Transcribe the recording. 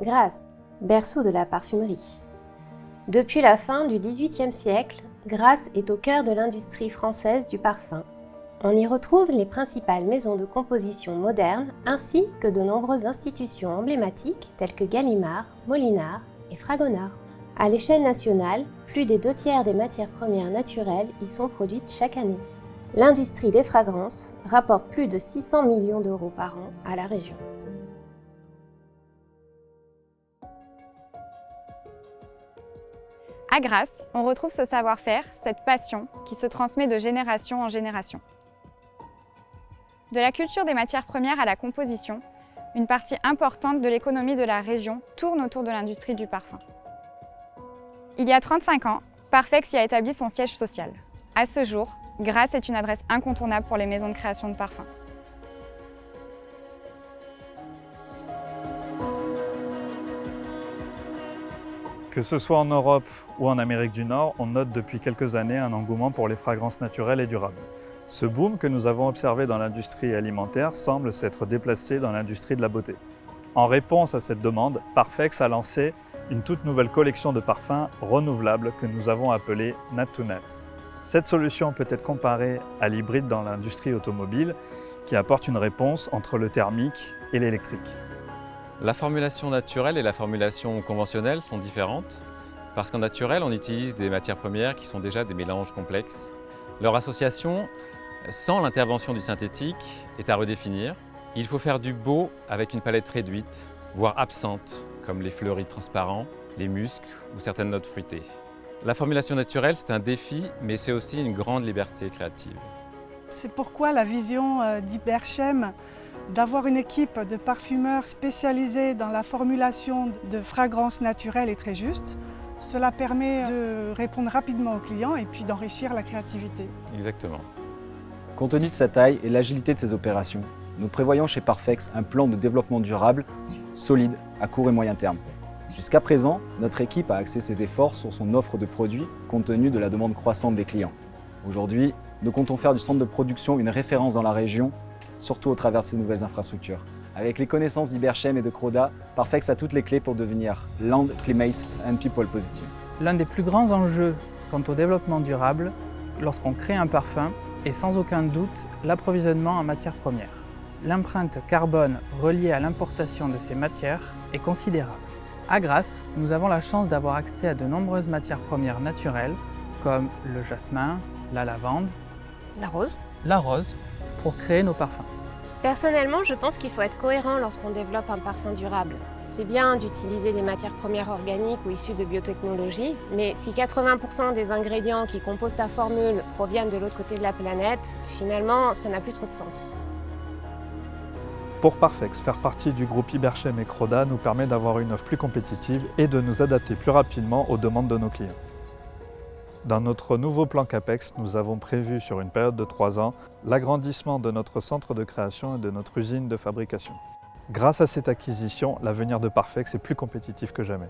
Grasse, berceau de la parfumerie. Depuis la fin du XVIIIe siècle, Grasse est au cœur de l'industrie française du parfum. On y retrouve les principales maisons de composition modernes ainsi que de nombreuses institutions emblématiques telles que Gallimard, Molinard et Fragonard. À l'échelle nationale, plus des 2/3 des matières premières naturelles y sont produites chaque année. L'industrie des fragrances rapporte plus de 600 millions d'euros par an à la région. À Grasse, on retrouve ce savoir-faire, cette passion qui se transmet de génération en génération. De la culture des matières premières à la composition, une partie importante de l'économie de la région tourne autour de l'industrie du parfum. Il y a 35 ans, Parfex y a établi son siège social. À ce jour, Grasse est une adresse incontournable pour les maisons de création de parfums. Que ce soit en Europe ou en Amérique du Nord, on note depuis quelques années un engouement pour les fragrances naturelles et durables. Ce boom que nous avons observé dans l'industrie alimentaire semble s'être déplacé dans l'industrie de la beauté. En réponse à cette demande, Parfex a lancé une toute nouvelle collection de parfums renouvelables que nous avons appelée Nat to Nat. Cette solution peut être comparée à l'hybride dans l'industrie automobile qui apporte une réponse entre le thermique et l'électrique. La formulation naturelle et la formulation conventionnelle sont différentes parce qu'en naturel, on utilise des matières premières qui sont déjà des mélanges complexes. Leur association, sans l'intervention du synthétique, est à redéfinir. Il faut faire du beau avec une palette réduite, voire absente, comme les fleuris transparents, les muscs ou certaines notes fruitées. La formulation naturelle, c'est un défi, mais c'est aussi une grande liberté créative. C'est pourquoi la vision d'Iberchem d'avoir une équipe de parfumeurs spécialisés dans la formulation de fragrances naturelles est très juste. Cela permet de répondre rapidement aux clients et puis d'enrichir la créativité. Exactement. Compte tenu de sa taille et l'agilité de ses opérations, nous prévoyons chez Parfex un plan de développement durable, solide, à court et moyen terme. Jusqu'à présent, notre équipe a axé ses efforts sur son offre de produits compte tenu de la demande croissante des clients. Aujourd'hui, nous comptons faire du centre de production une référence dans la région, surtout au travers de ces nouvelles infrastructures. Avec les connaissances d'Iberchem et de Croda, Parfex a toutes les clés pour devenir Land, Climate and People Positive. L'un des plus grands enjeux quant au développement durable, lorsqu'on crée un parfum, est sans aucun doute l'approvisionnement en matières premières. L'empreinte carbone reliée à l'importation de ces matières est considérable. À Grasse, nous avons la chance d'avoir accès à de nombreuses matières premières naturelles, comme le jasmin, la lavande, la rose, pour créer nos parfums. Personnellement, je pense qu'il faut être cohérent lorsqu'on développe un parfum durable. C'est bien d'utiliser des matières premières organiques ou issues de biotechnologie, mais si 80% des ingrédients qui composent ta formule proviennent de l'autre côté de la planète, finalement, ça n'a plus trop de sens. Pour Parfex, faire partie du groupe Iberchem et Croda nous permet d'avoir une offre plus compétitive et de nous adapter plus rapidement aux demandes de nos clients. Dans notre nouveau plan CAPEX, nous avons prévu sur une période de 3 ans l'agrandissement de notre centre de création et de notre usine de fabrication. Grâce à cette acquisition, l'avenir de Parfex est plus compétitif que jamais.